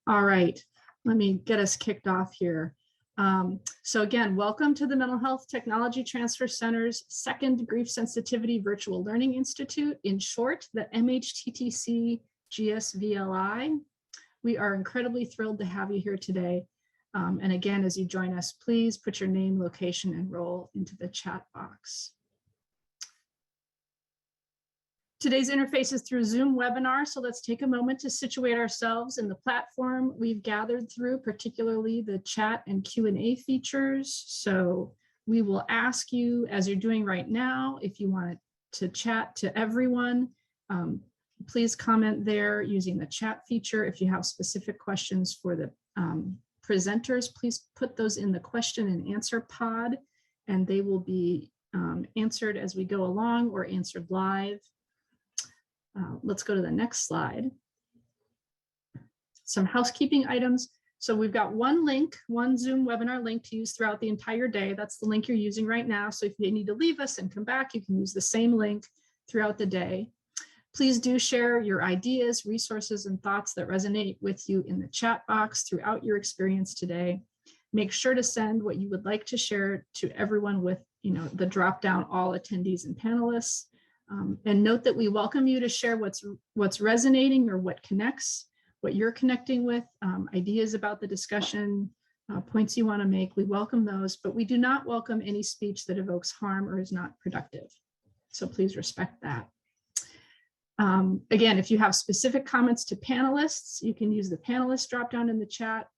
All right, let me get us kicked off here. So again, welcome to the Mental Health Technology Transfer Center's second Grief Sensitivity Virtual Learning Institute, in short, the MHTTC GSVLI. We are incredibly thrilled to have you here today. And again, as you join us, please put your name, location, and role into the chat box. Today's interface is through Zoom webinar, so let's take a moment to situate ourselves in the platform we've gathered through, particularly the chat and Q&A features. So we will ask you, as you're doing right now, if you want to chat to everyone, please comment there using the chat feature. If you have specific questions for the presenters, please put those in the question and answer pod, and they will be answered as we go along or answered live. Let's go to the next slide. Some housekeeping items. So we've got one link, one Zoom webinar link to use throughout the entire day. That's the link you're using right now. So if you need to leave us and come back, you can use the same link throughout the day. Please do share your ideas, resources, and thoughts that resonate with you in the chat box throughout your experience today. Make sure to send what you would like to share to everyone with, the drop down all attendees and panelists. And note that we welcome you to share what's resonating or what connects, what you're connecting with, ideas about the discussion, points you want to make. We welcome those, but we do not welcome any speech that evokes harm or is not productive. So please respect that. Again, if you have specific comments to panelists, you can use the panelist drop down in the chat.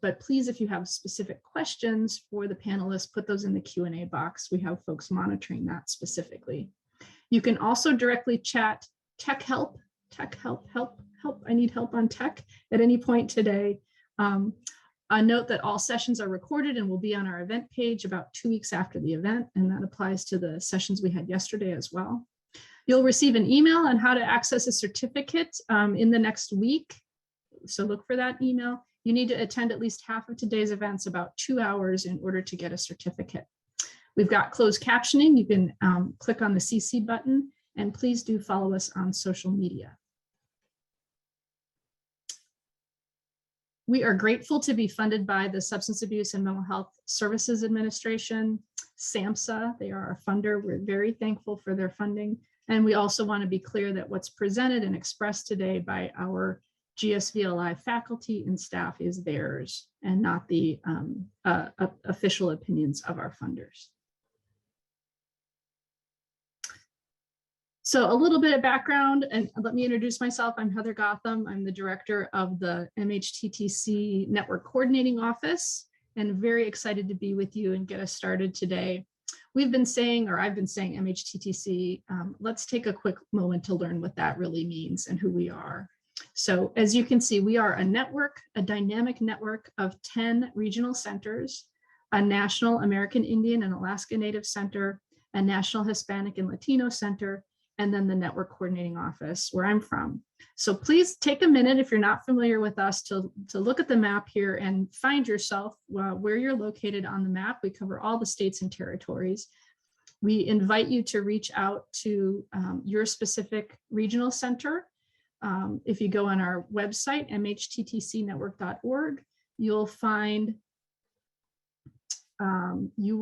But please, if you have specific questions for the panelists, put those in the Q&A box. We have folks monitoring that specifically. You can also directly chat tech help, I need help on tech at any point today. Note that all sessions are recorded and will be on our event page about 2 weeks after the event, and that applies to the sessions we had yesterday as well. You'll receive an email on how to access a certificate in the next week, so look for that email. You need to attend at least half of today's events, about 2 hours, in order to get a certificate. We've got closed captioning. You can click on the CC button, and please do follow us on social media. We are grateful to be funded by the Substance Abuse and Mental Health Services Administration, SAMHSA. They are our funder. We're very thankful for their funding. And we also want to be clear that what's presented and expressed today by our GSVLI faculty and staff is theirs and not the official opinions of our funders. So a little bit of background, and let me introduce myself. I'm Heather Gotham. I'm the director of the MHTTC Network Coordinating Office, and very excited to be with you and get us started today. We've been saying, or I've been saying MHTTC, let's take a quick moment to learn what that really means and who we are. So as you can see, we are a network, a dynamic network of 10 regional centers, a national American Indian and Alaska Native Center, a national Hispanic and Latino Center, and then the network coordinating office where I'm from. So please take a minute, if you're not familiar with us, to look at the map here and find yourself where you're located on the map. We cover all the states and territories. We invite you to reach out to your specific regional center. If you go on our website, mhttcnetwork.org, you will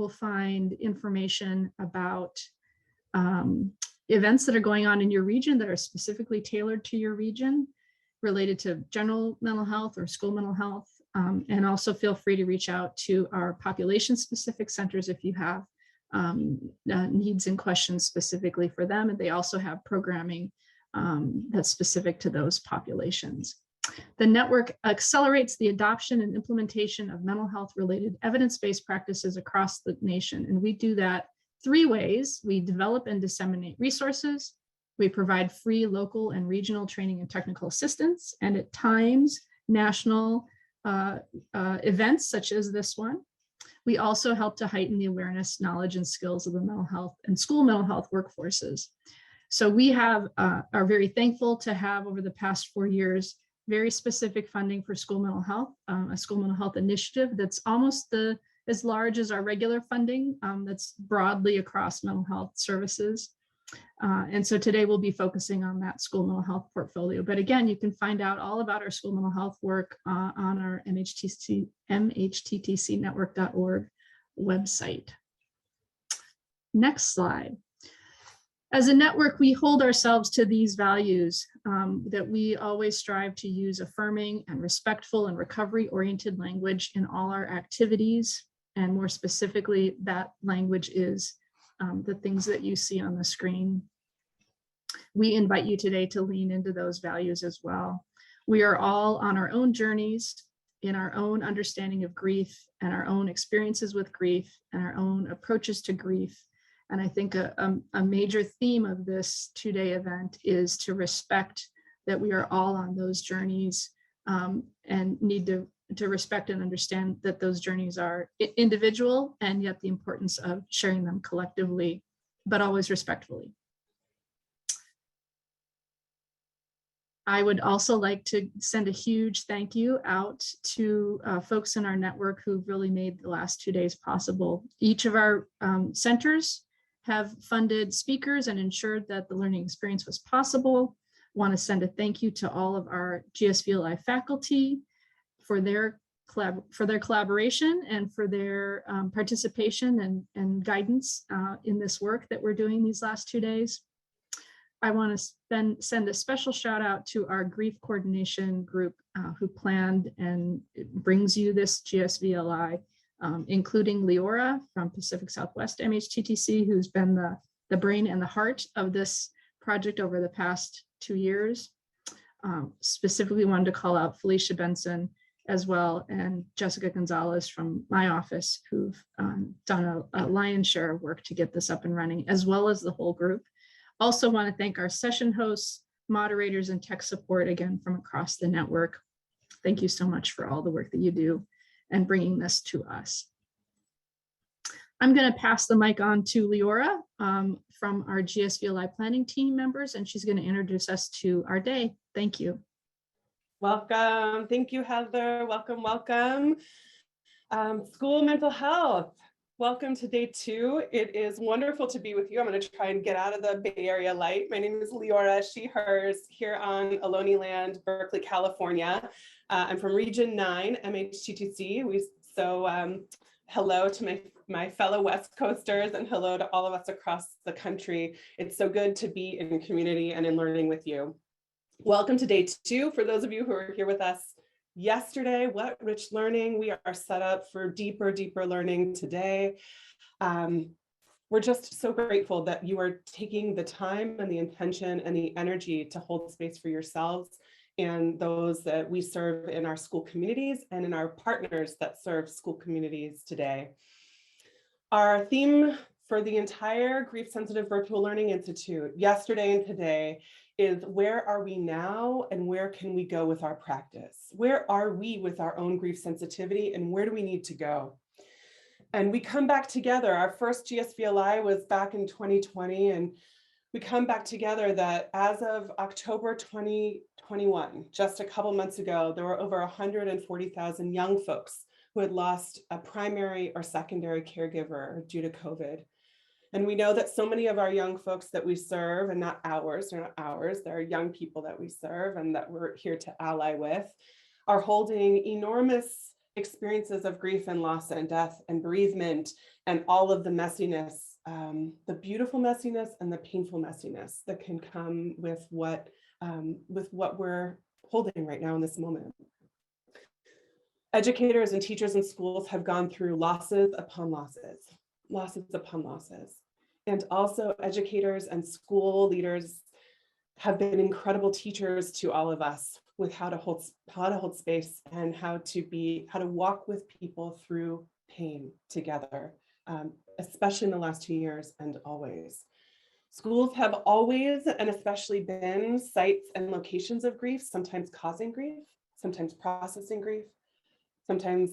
find information about events that are going on in your region that are specifically tailored to your region, related to general mental health or school mental health. And also feel free to reach out to our population-specific centers if you have needs and questions specifically for them. And they also have programming that's specific to those populations. The network accelerates the adoption and implementation of mental health-related evidence-based practices across the nation. And we do that 3 ways. We develop and disseminate resources. We provide free local and regional training and technical assistance, and at times national events such as this one. We also help to heighten the awareness, knowledge, and skills of the mental health and school mental health workforces. So we are very thankful to have, over the past 4 years, very specific funding for school mental health, a school mental health initiative that's almost as large as our regular funding, that's broadly across mental health services. And so today we'll be focusing on that school mental health portfolio. But again, you can find out all about our school mental health work on our MHTTCnetwork.org website. Next slide. As a network, we hold ourselves to these values that we always strive to use affirming and respectful and recovery-oriented language in all our activities. And more specifically, that language is the things that you see on the screen. We invite you today to lean into those values as well. We are all on our own journeys in our own understanding of grief and our own experiences with grief and our own approaches to grief. And I think a major theme of this two-day event is to respect that we are all on those journeys and need to respect and understand that those journeys are individual, and yet the importance of sharing them collectively, but always respectfully. I would also like to send a huge thank you out to folks in our network who've really made the last 2 days possible. Each of our centers have funded speakers and ensured that the learning experience was possible. Want to send a thank you to all of our GSVLI faculty for their collaboration and for their participation and guidance in this work that we're doing these last 2 days. I want to then send a special shout out to our grief coordination group who planned and brings you this GSVLI, including Leora from Pacific Southwest MHTTC, who's been the brain and the heart of this project over the past 2 years. Specifically wanted to call out Felicia Benson as well, and Jessica Gonzalez from my office, who've done a lion's share of work to get this up and running, as well as the whole group. Also want to thank our session hosts, moderators, and tech support, again, from across the network. Thank you so much for all the work that you do and bringing this to us. I'm going to pass the mic on to Leora from our GSVLI planning team members, and she's going to introduce us to our day. Thank you. Welcome. Thank you, Heather. Welcome, welcome. School mental health. Welcome to day 2. It is wonderful to be with you. I'm going to try and get out of the Bay Area light. My name is Leora, she, hers, here on Ohlone land, Berkeley, California. I'm from Region 9, MHTTC. Hello to my fellow West Coasters, and hello to all of us across the country. It's so good to be in community and in learning with you. Welcome to day 2. For those of you who are here with us yesterday, what rich learning. We are set up for deeper learning today. We're just so grateful that you are taking the time and the intention and the energy to hold space for yourselves and those that we serve in our school communities and in our partners that serve school communities today. Our theme for the entire Grief Sensitive Virtual Learning Institute, yesterday and today, is where are we now and where can we go with our practice? Where are we with our own grief sensitivity and where do we need to go? And we come back together. Our first GSVLI was back in 2020, and we come back together that as of October 2021, just a couple months ago, there were over 140,000 young folks who had lost a primary or secondary caregiver due to COVID. And we know that so many of our young folks that we serve, and they're not ours, they're young people that we serve and that we're here to ally with, are holding enormous experiences of grief and loss and death and bereavement and all of the messiness, the beautiful messiness and the painful messiness that can come with what we're holding right now in this moment. Educators and teachers in schools have gone through losses upon losses. And also educators and school leaders have been incredible teachers to all of us with how to hold space and how to walk with people through pain together, especially in the last 2 years and always. Schools have always and especially been sites and locations of grief, sometimes causing grief, sometimes processing grief, sometimes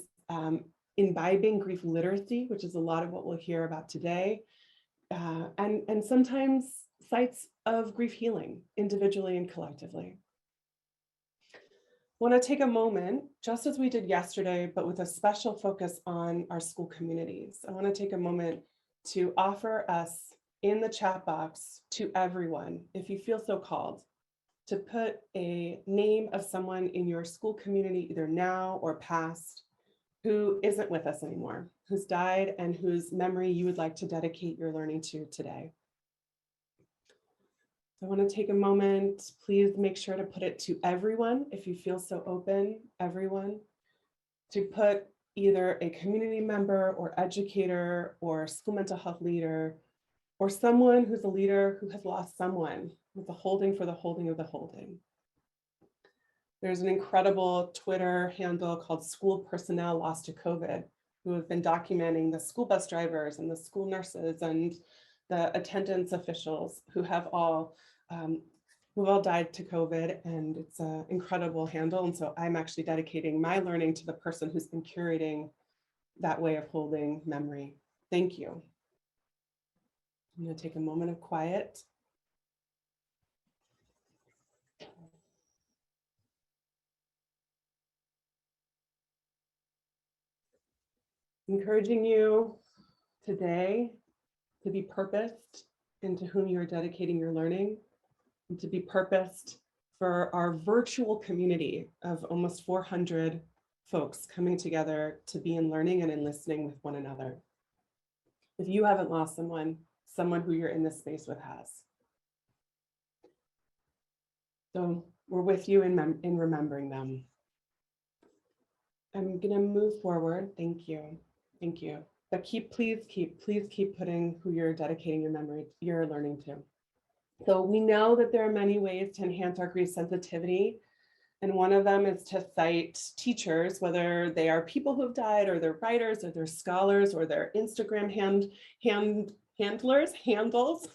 imbibing grief literacy, which is a lot of what we'll hear about today, and sometimes sites of grief healing, individually and collectively. I want to take a moment, just as we did yesterday, but with a special focus on our school communities. I want to take a moment to offer us in the chat box to everyone, if you feel so called, to put a name of someone in your school community, either now or past, who isn't with us anymore, who's died and whose memory you would like to dedicate your learning to today. I want to take a moment. Please make sure to put it to everyone, if you feel so open, everyone, to put either a community member or educator or school mental health leader or someone who's a leader who has lost someone with the holding for the holding of the holding. There's an incredible Twitter handle called School Personnel Lost to COVID, who have been documenting the school bus drivers and the school nurses and the attendance officials who have all died to COVID, and it's an incredible handle. And so I'm actually dedicating my learning to the person who's been curating that way of holding memory. Thank you. I'm going to take a moment of quiet. Encouraging you today to be purposed into whom you are dedicating your learning, and to be purposed for our virtual community of almost 400 folks coming together to be in learning and in listening with one another. If you haven't lost someone who you're in this space with has. So we're with you in remembering them. I'm gonna move forward. Thank you. Thank you. But please keep putting who you're dedicating your learning to. So we know that there are many ways to enhance our grief sensitivity. And one of them is to cite teachers, whether they are people who have died or they're writers or they're scholars or they're Instagram handles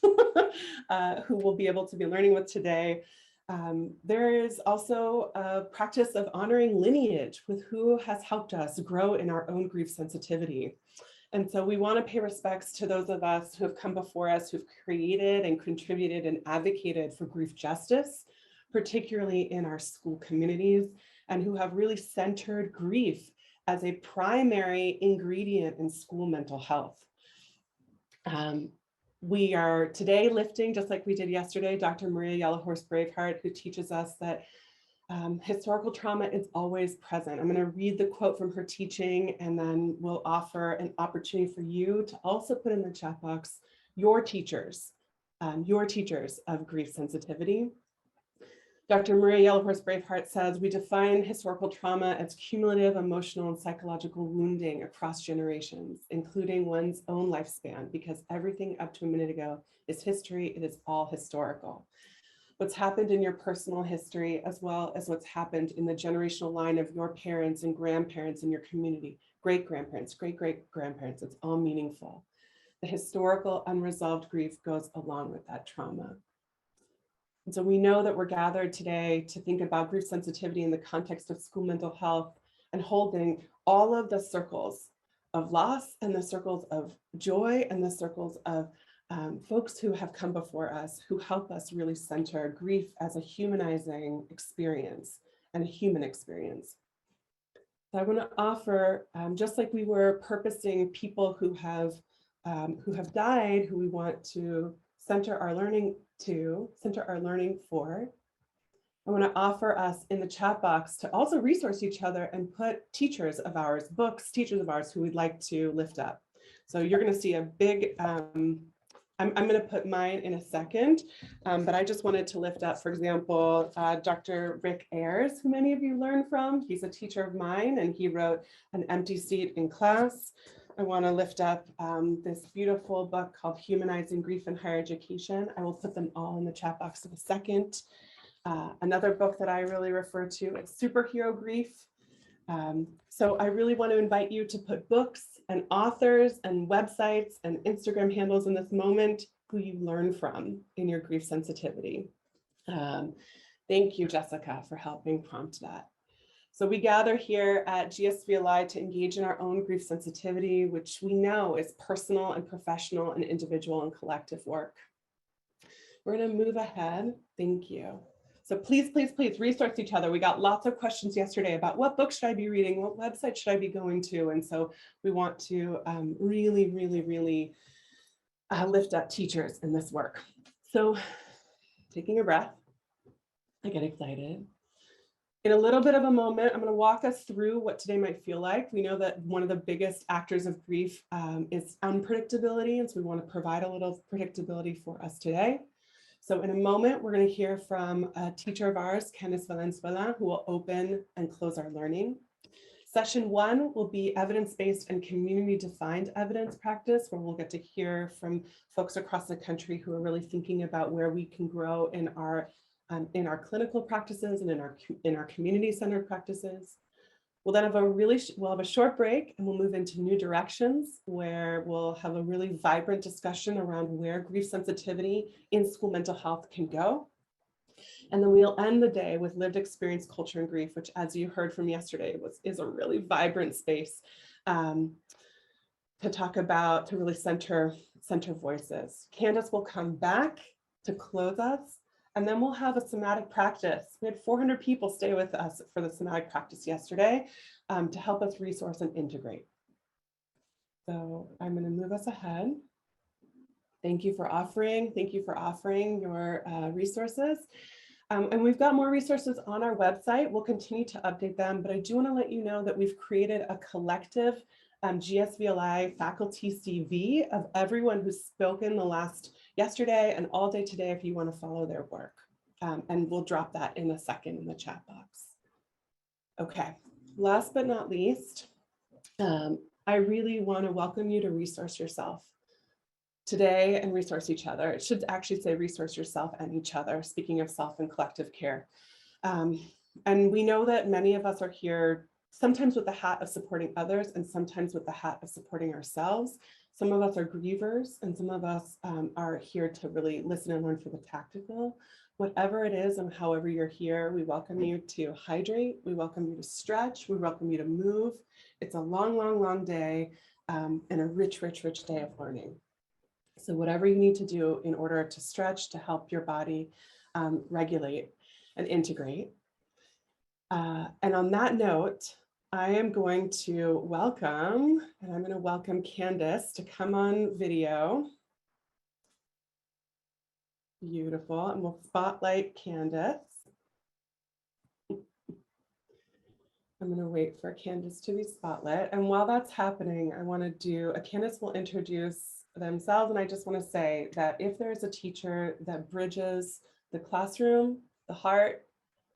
who we'll be able to be learning with today. There is also a practice of honoring lineage with who has helped us grow in our own grief sensitivity. And so we want to pay respects to those of us who have come before us, who've created and contributed and advocated for grief justice, particularly in our school communities, and who have really centered grief as a primary ingredient in school mental health. We are today lifting, just like we did yesterday, Dr. Maria Yellowhorse Braveheart, who teaches us that historical trauma is always present. I'm going to read the quote from her teaching, and then we'll offer an opportunity for you to also put in the chat box your teachers of grief sensitivity. Dr. Maria Yellowhorse Braveheart says, we define historical trauma as cumulative emotional and psychological wounding across generations, including one's own lifespan, because everything up to a minute ago is history. It is all historical. What's happened in your personal history, as well as what's happened in the generational line of your parents and grandparents in your community, great-grandparents, great-great-grandparents, it's all meaningful. The historical unresolved grief goes along with that trauma. And so we know that we're gathered today to think about grief sensitivity in the context of school mental health and holding all of the circles of loss and the circles of joy and the circles of folks who have come before us, who help us really center grief as a humanizing experience and a human experience. So I want to offer, just like we were purposing people who have died, who we want to center our learning for, I want to offer us in the chat box to also resource each other and put teachers of ours who we'd like to lift up. So you're going to see a big, I'm going to put mine in a second, but I just wanted to lift up, for example, Dr. Rick Ayers, who many of you learn from. He's a teacher of mine, and he wrote An Empty Seat in Class. I want to lift up this beautiful book called Humanizing Grief in Higher Education. I will put them all in the chat box in a second. Another book that I really refer to is Superhero Grief. So I really want to invite you to put books and authors and websites and Instagram handles in this moment who you learn from in your grief sensitivity. Thank you, Jessica, for helping prompt that. So we gather here at GSVLI to engage in our own grief sensitivity, which we know is personal and professional and individual and collective work. We're going to move ahead. Thank you. So please resource each other. We got lots of questions yesterday about what book should I be reading? What website should I be going to? And so we want to really lift up teachers in this work. So taking a breath, I get excited. In a little bit of a moment, I'm going to walk us through what today might feel like. We know that one of the biggest actors of grief is unpredictability, and so we want to provide a little predictability for us today. So in a moment, we're going to hear from a teacher of ours, Candice Valenzuela, who will open and close our learning. Session 1 will be evidence-based and community-defined evidence practice, where we'll get to hear from folks across the country who are really thinking about where we can grow in our clinical practices and in our community-centered practices. We'll then have a short break, and we'll move into new directions, where we'll have a really vibrant discussion around where grief sensitivity in school mental health can go. And then we'll end the day with lived experience, culture, and grief, which, as you heard from yesterday, is a really vibrant space to talk about, to really center voices. Candice will come back to close us, and then we'll have a somatic practice. We had 400 people stay with us for the somatic practice yesterday to help us resource and integrate. So I'm going to move us ahead. Thank you for offering your resources. And we've got more resources on our website. We'll continue to update them, but I do want to let you know that we've created a collective GSVLI faculty CV of everyone who's spoken yesterday and all day today, if you want to follow their work. And we'll drop that in a second in the chat box. Okay, last but not least, I really want to welcome you to resource yourself today and resource each other. It should actually say resource yourself and each other, speaking of self and collective care. And we know that many of us are here sometimes with the hat of supporting others and sometimes with the hat of supporting ourselves. Some of us are grievers and some of us are here to really listen and learn for the tactical. Whatever it is and however you're here, we welcome you to hydrate. We welcome you to stretch. We welcome you to move. It's a long, long, long day and a rich, rich, rich day of learning. So whatever you need to do in order to stretch, to help your body regulate and integrate. And on that note, I am going to welcome Candice to come on video. Beautiful, and we'll spotlight Candice. I'm going to wait for Candice to be spotlit. And while that's happening, I want to Candice will introduce themselves. And I just want to say that if there's a teacher that bridges the classroom, the heart,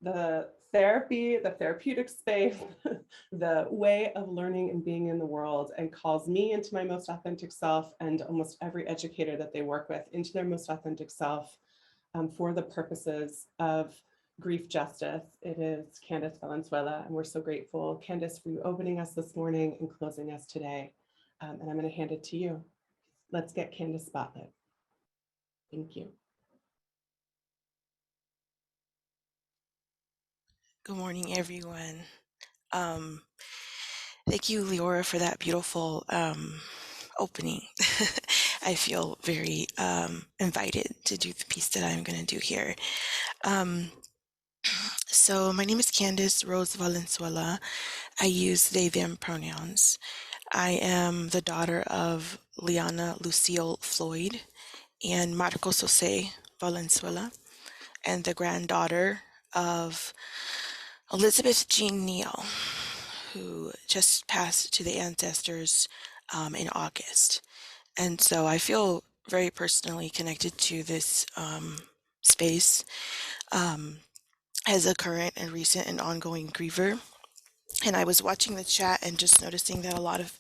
the therapy, the therapeutic space, the way of learning and being in the world, and calls me into my most authentic self, and almost every educator that they work with into their most authentic self for the purposes of grief justice, it is Candice Valenzuela. And we're so grateful, Candice, for you opening us this morning and closing us today. And I'm going to hand it to you. Let's get Candice Spotlight. Thank you. Good morning, everyone. Thank you, Leora, for that beautiful opening. I feel very invited to do the piece that I'm going to do here. So my name is Candice Rose Valenzuela. I use they, them pronouns. I am the daughter of Liana Lucille Floyd and Marcos Jose Valenzuela, and the granddaughter of Elizabeth Jean Neal, who just passed to the ancestors in August. And so I feel very personally connected to this space as a current and recent and ongoing griever. And I was watching the chat and just noticing that a lot of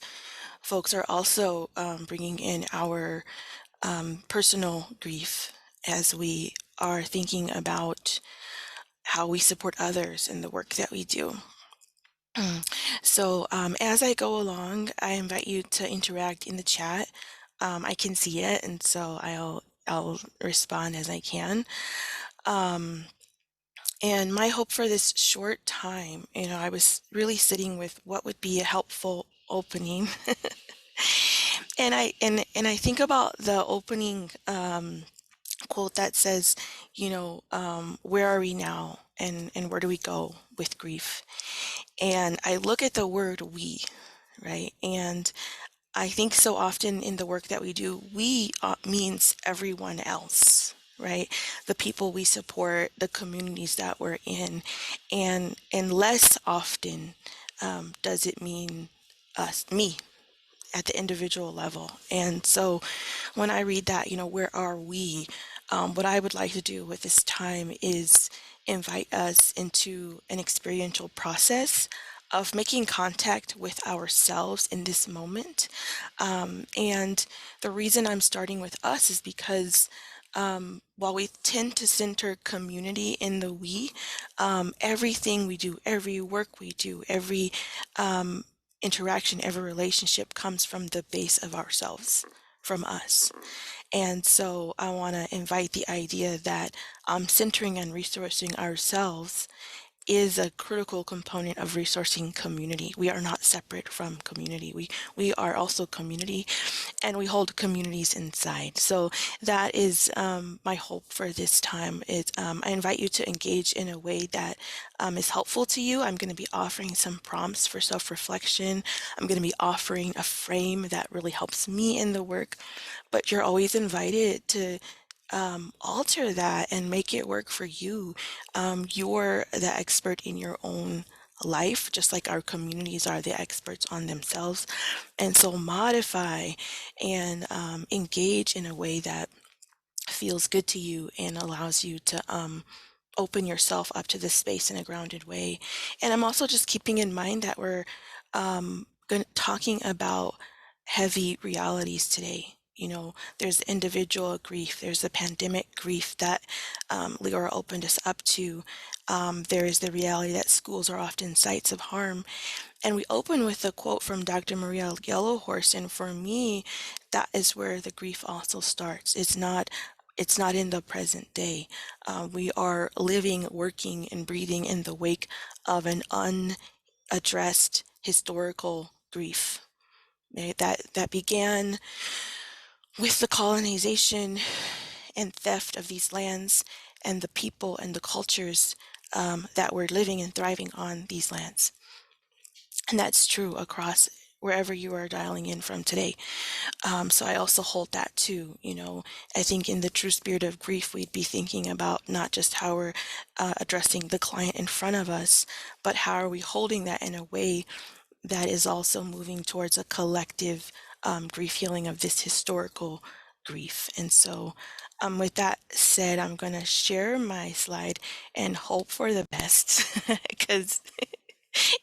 folks are also bringing in our personal grief as we are thinking about how we support others in the work that we do. So as I go along, I invite you to interact in the chat. I can see it, and so I'll respond as I can. And my hope for this short time, I was really sitting with what would be a helpful opening. And I think about the opening quote that says, where are we now, and where do we go with grief? And I look at the word we, right? And I think so often in the work that we do, we means everyone else, right? The people we support, the communities that we're in, and less often does it mean us, me, at the individual level. And so when I read that, where are we? What I would like to do with this time is invite us into an experiential process of making contact with ourselves in this moment. And the reason I'm starting with us is because while we tend to center community in the we, everything we do, every work we do, every interaction, every relationship comes from the base of ourselves, from us. And so I want to invite the idea that centering and resourcing ourselves is a critical component of resourcing community. We are not separate from community. We are also community, and we hold communities inside. So that is my hope for this time. I invite you to engage in a way that is helpful to you. I'm going to be offering some prompts for self-reflection. I'm going to be offering a frame that really helps me in the work, but you're always invited to alter that and make it work for you. You're the expert in your own life, just like our communities are the experts on themselves. And so modify and engage in a way that feels good to you and allows you to open yourself up to this space in a grounded way. And I'm also just keeping in mind that we're talking about heavy realities today. There's individual grief, there's the pandemic grief that Leora opened us up to. There is the reality that schools are often sites of harm. And we open with a quote from Dr. Maria Yellowhorse, and for me, that is where the grief also starts. It's not in the present day. We are living, working, and breathing in the wake of an unaddressed historical grief, right? That began with the colonization and theft of these lands and the people and the cultures that were living and thriving on these lands. And that's true across wherever you are dialing in from today. So I also hold that too. I think in the true spirit of grief, we'd be thinking about not just how we're addressing the client in front of us, but how are we holding that in a way that is also moving towards a collective grief healing of this historical grief. And so with that said, I'm going to share my slide and hope for the best because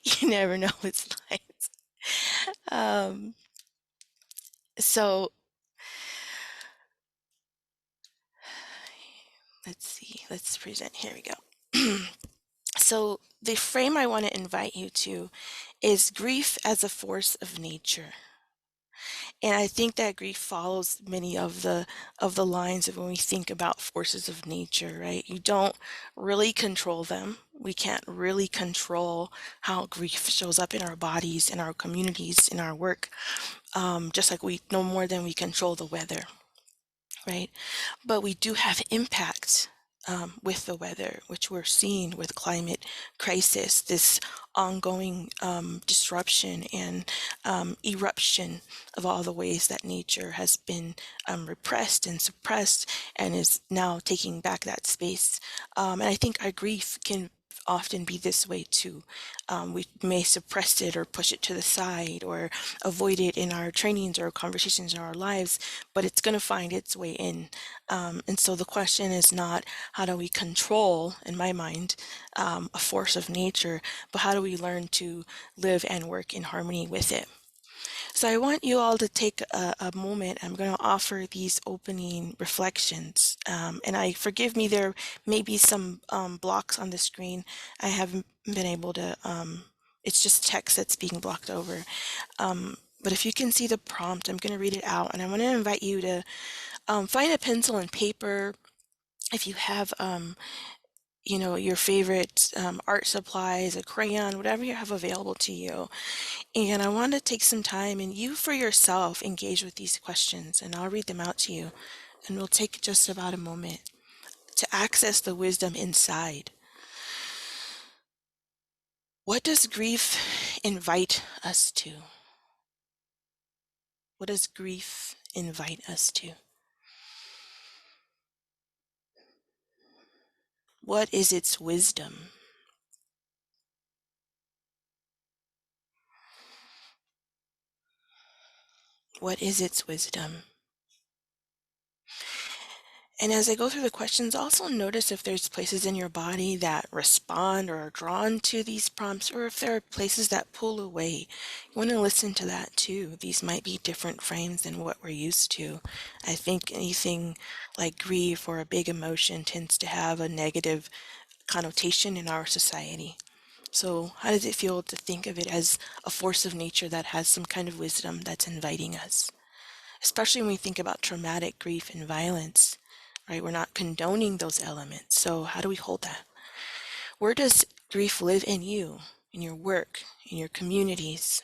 you never know with slides. So let's see, let's present. Here we go. So the frame I want to invite you to is grief as a force of nature. And I think that grief follows many of the lines of when we think about forces of nature, right? You don't really control them. We can't really control how grief shows up in our bodies, in our communities, in our work, just like we no more than we control the weather, right? But we do have impact with the weather, which we're seeing with climate crisis, this ongoing disruption and eruption of all the ways that nature has been repressed and suppressed and is now taking back that space. And I think our grief can often be this way too. We may suppress it or push it to the side or avoid it in our trainings or conversations in our lives, but it's going to find its way in. And so the question is not how do we control, in my mind, a force of nature, but how do we learn to live and work in harmony with it? So I want you all to take a moment. I'm going to offer these opening reflections. And forgive me, there may be some blocks on the screen. I haven't been able to, it's just text that's being blocked over. But if you can see the prompt, I'm going to read it out. And I want to invite you to find a pencil and paper. If you have your favorite art supplies, a crayon, whatever you have available to you. And I want to take some time and you for yourself engage with these questions, and I'll read them out to you. And we'll take just about a moment to access the wisdom inside. What does grief invite us to? What does grief invite us to? What is its wisdom? What is its wisdom? And as I go through the questions, also notice if there's places in your body that respond or are drawn to these prompts, or if there are places that pull away. You want to listen to that too. These might be different frames than what we're used to. I think anything like grief or a big emotion tends to have a negative connotation in our society. So how does it feel to think of it as a force of nature that has some kind of wisdom that's inviting us? Especially when we think about traumatic grief and violence, right? We're not condoning those elements. So how do we hold that? Where does grief live in you, in your work, in your communities?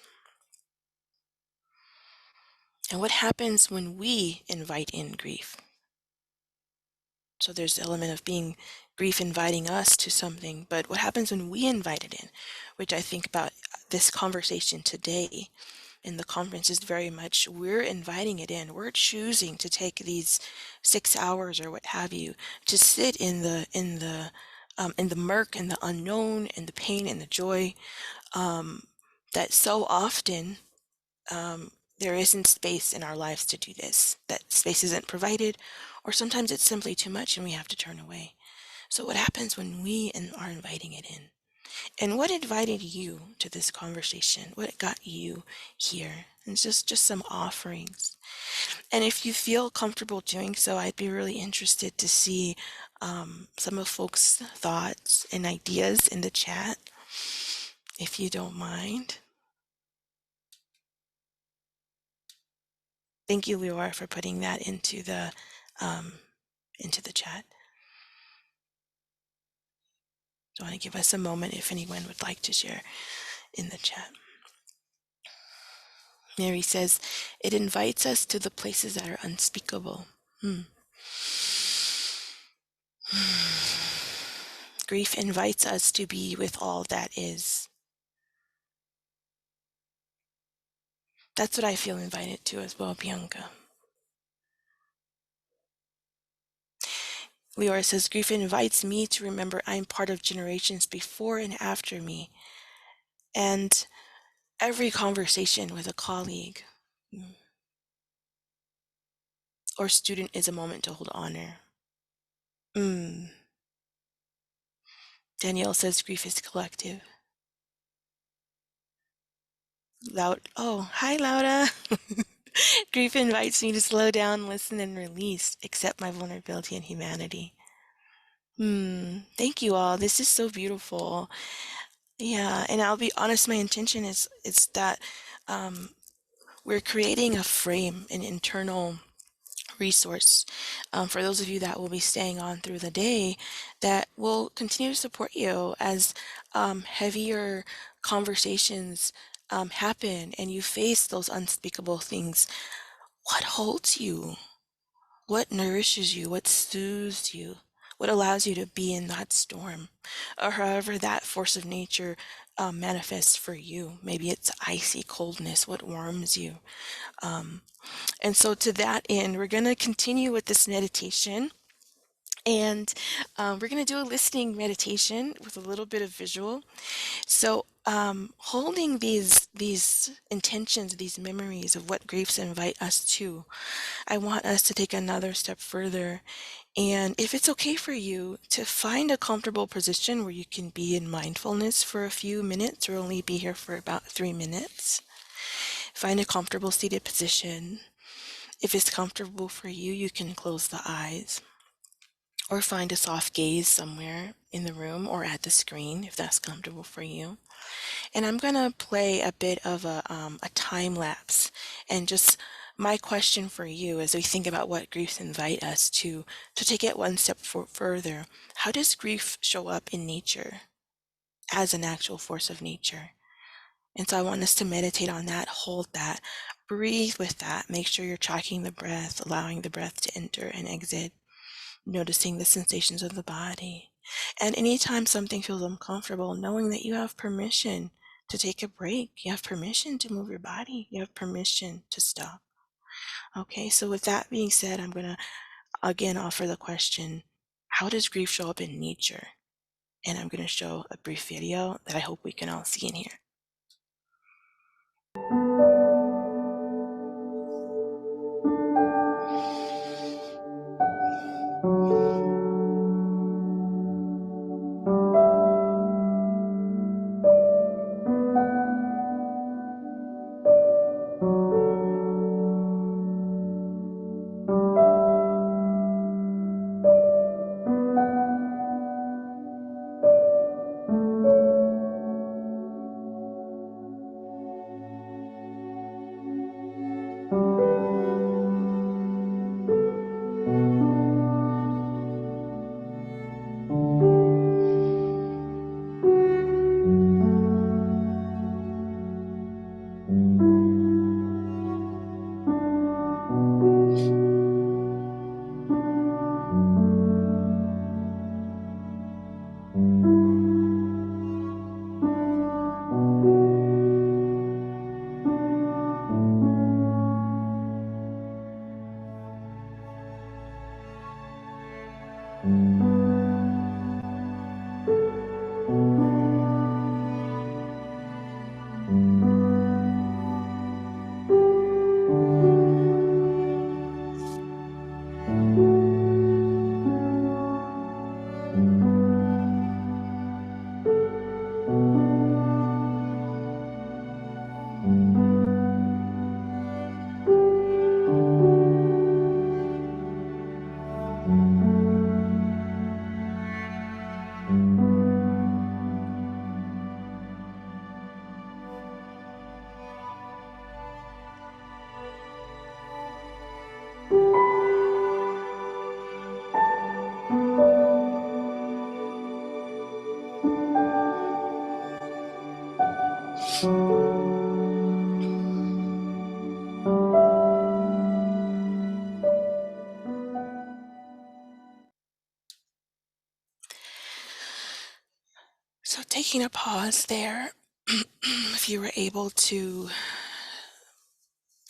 And what happens when we invite in grief? So there's the element of being grief inviting us to something, but what happens when we invite it in? Which I think about this conversation today in the conference is very much we're inviting it in. We're choosing to take these 6 hours or what have you to sit in the murk and the unknown and the pain and the joy that so often there isn't space in our lives to do this. That space isn't provided, or sometimes it's simply too much and we have to turn away. So what happens when we are inviting it in? And what invited you to this conversation? What got you here? And just some offerings. And if you feel comfortable doing so, I'd be really interested to see some of folks' thoughts and ideas in the chat, if you don't mind. Thank you, Leora, for putting that into the chat. So I want to give us a moment if anyone would like to share in the chat. Mary says, it invites us to the places that are unspeakable. Grief invites us to be with all that is. That's what I feel invited to as well, Bianca. Leora says, grief invites me to remember I'm part of generations before and after me. And every conversation with a colleague or student is a moment to hold honor. Danielle says, grief is collective. Oh, hi, Laura. Grief invites me to slow down, listen, and release, accept my vulnerability and humanity. Thank you all. This is so beautiful. Yeah, and I'll be honest, my intention is that we're creating a frame, an internal resource for those of you that will be staying on through the day that will continue to support you as heavier conversations happen and you face those unspeakable things. What holds you? What nourishes you? What soothes you? What allows you to be in that storm? Or however that force of nature manifests for you. Maybe it's icy coldness. What warms you? And so to that end, we're going to continue with this meditation. And we're going to do a listening meditation with a little bit of visual. So holding these intentions, these memories of what griefs invite us to, I want us to take another step further. And if it's okay for you to find a comfortable position where you can be in mindfulness for a few minutes, or only be here for about 3 minutes. Find a comfortable seated position. If it's comfortable for you, you can close the eyes or find a soft gaze somewhere in the room or at the screen if that's comfortable for you. And I'm going to play a bit of a time lapse. And just my question for you as we think about what griefs invite us to take it one step further. How does grief show up in nature as an actual force of nature? And so I want us to meditate on that, hold that, breathe with that, make sure you're tracking the breath, allowing the breath to enter and exit, noticing the sensations of the body. And anytime something feels uncomfortable, knowing that you have permission to take a break, you have permission to move your body, you have permission to stop. Okay, so with that being said, I'm going to again offer the question, how does grief show up in nature? And I'm going to show a brief video that I hope we can all see and hear. So taking a pause there, if you were able to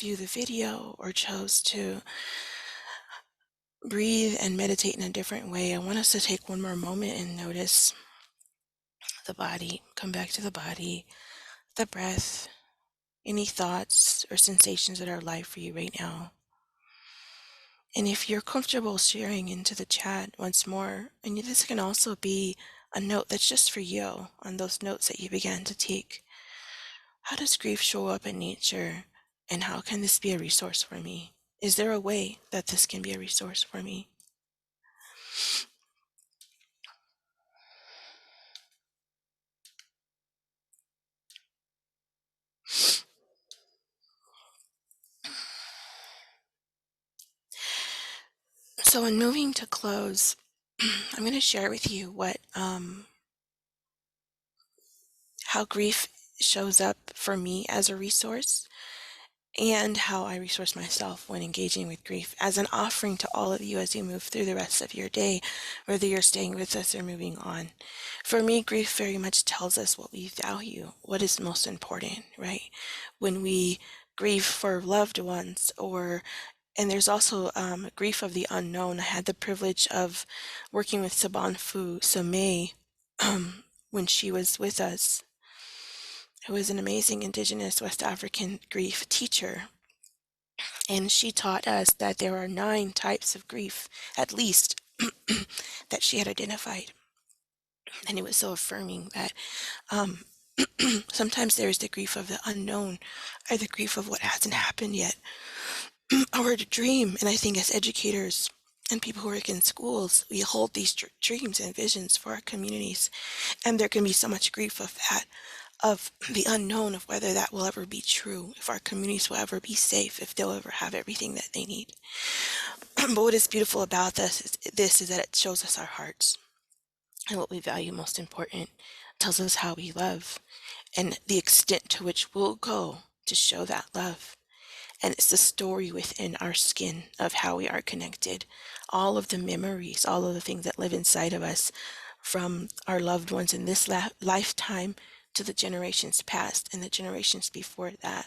view the video or chose to breathe and meditate in a different way, I want us to take one more moment and notice the body, come back to the body, the breath, any thoughts or sensations that are alive for you right now. And if you're comfortable sharing into the chat once more, and this can also be a note that's just for you on those notes that you began to take. How does grief show up in nature, and how can this be a resource for me? Is there a way that this can be a resource for me? So in moving to close, I'm going to share with you what how grief shows up for me as a resource, and how I resource myself when engaging with grief as an offering to all of you as you move through the rest of your day, whether you're staying with us or moving on. For me, grief very much tells us what we value, what is most important, right? When we grieve for loved ones, and there's also grief of the unknown. I had the privilege of working with Sabanfu Sameh when she was with us, who is an amazing Indigenous West African grief teacher. And she taught us that there are 9 types of grief, at least, that she had identified. And it was so affirming that sometimes there is the grief of the unknown, or the grief of what hasn't happened yet, or the dream. And I think as educators and people who work in schools, we hold these dreams and visions for our communities. And there can be so much grief of that, of the unknown, of whether that will ever be true, if our communities will ever be safe, if they'll ever have everything that they need. But what is beautiful about this is that it shows us our hearts and what we value most important. It tells us how we love and the extent to which we'll go to show that love. And it's the story within our skin of how we are connected. All of the memories, all of the things that live inside of us from our loved ones in this lifetime to the generations past and the generations before that,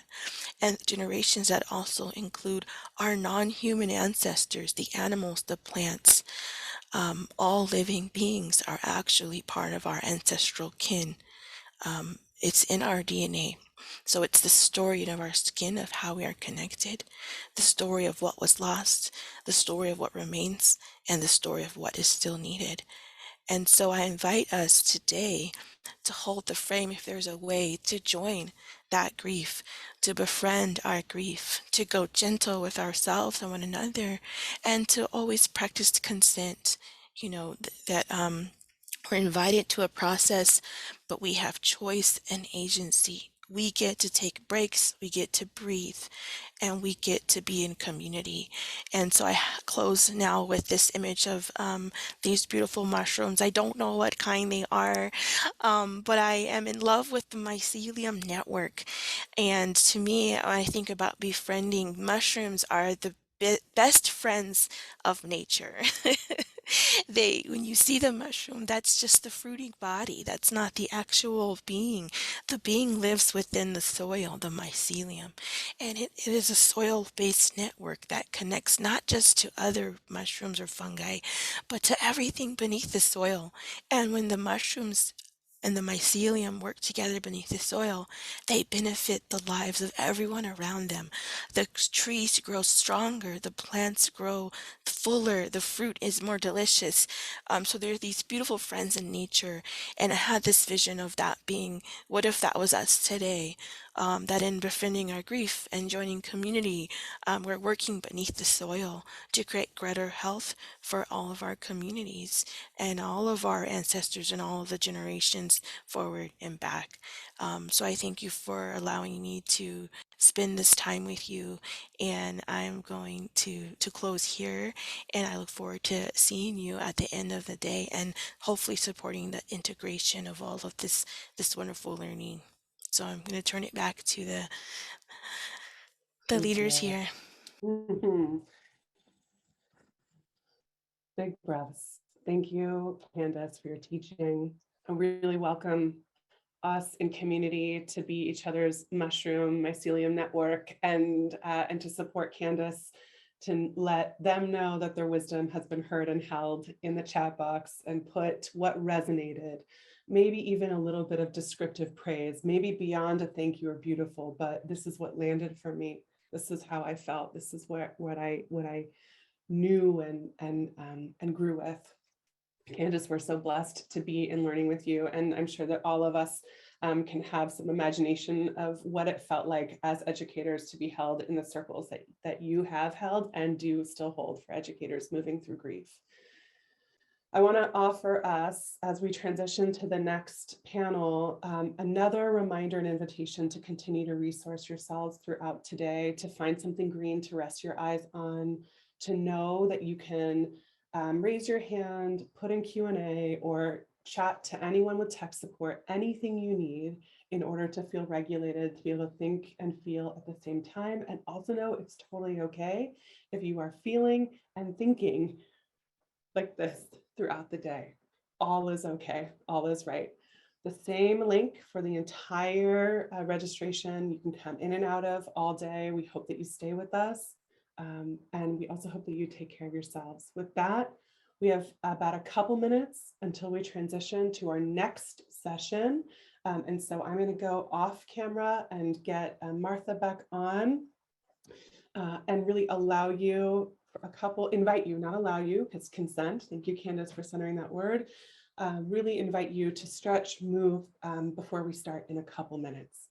and generations that also include our non-human ancestors, the animals, the plants. All living beings are actually part of our ancestral kin. It's in our DNA. So it's the story of our skin of how we are connected, the story of what was lost, the story of what remains, and the story of what is still needed. And so I invite us today to hold the frame, if there's a way, to join that grief, to befriend our grief, to go gentle with ourselves and one another, and to always practice consent. You know, that we're invited to a process, but we have choice and agency. We get to take breaks, we get to breathe, and we get to be in community. And so I close now with this image of these beautiful mushrooms. I don't know what kind they are, but I am in love with the mycelium network. And to me, when I think about befriending, mushrooms are the best friends of nature. When you see the mushroom, that's just the fruiting body. That's not the actual being. The being lives within the soil, the mycelium. And it is a soil-based network that connects not just to other mushrooms or fungi, but to everything beneath the soil. And when the mushrooms and the mycelium work together beneath the soil, they benefit the lives of everyone around them. The trees grow stronger, the plants grow fuller, the fruit is more delicious. So there are these beautiful friends in nature, and I had this vision of that being, what if that was us today? That in befriending our grief and joining community, we're working beneath the soil to create greater health for all of our communities and all of our ancestors and all of the generations forward and back. So I thank you for allowing me to spend this time with you, and I'm going to close here, and I look forward to seeing you at the end of the day and hopefully supporting the integration of all of this wonderful learning. So I'm going to turn it back to the Thank leaders you. here. Big breaths. Thank you, Candice, for your teaching. I really welcome us in community to be each other's mushroom mycelium network, and to support Candice, to let them know that their wisdom has been heard and held in the chat box, and put what resonated, maybe even a little bit of descriptive praise, maybe beyond a thank you or beautiful, but this is what landed for me. This is how I felt. This is what I knew and grew with. Candice, we're so blessed to be in learning with you, and I'm sure that all of us can have some imagination of what it felt like as educators to be held in the circles that you have held and do still hold for educators moving through grief. I want to offer us, as we transition to the next panel, another reminder and invitation to continue to resource yourselves throughout today, to find something green to rest your eyes on, to know that you can raise your hand, put in Q&A, or chat to anyone with tech support, anything you need in order to feel regulated, to be able to think and feel at the same time. And also know it's totally okay if you are feeling and thinking like this throughout the day. All is okay, all is right. The same link for the entire registration you can come in and out of all day. We hope that you stay with us. And we also hope that you take care of yourselves. With that, we have about a couple minutes until we transition to our next session. And so I'm going to go off camera and get Martha back on and really allow you invite you, not allow you, because consent. Thank you, Candice, for centering that word. Really invite you to stretch, move before we start in a couple minutes.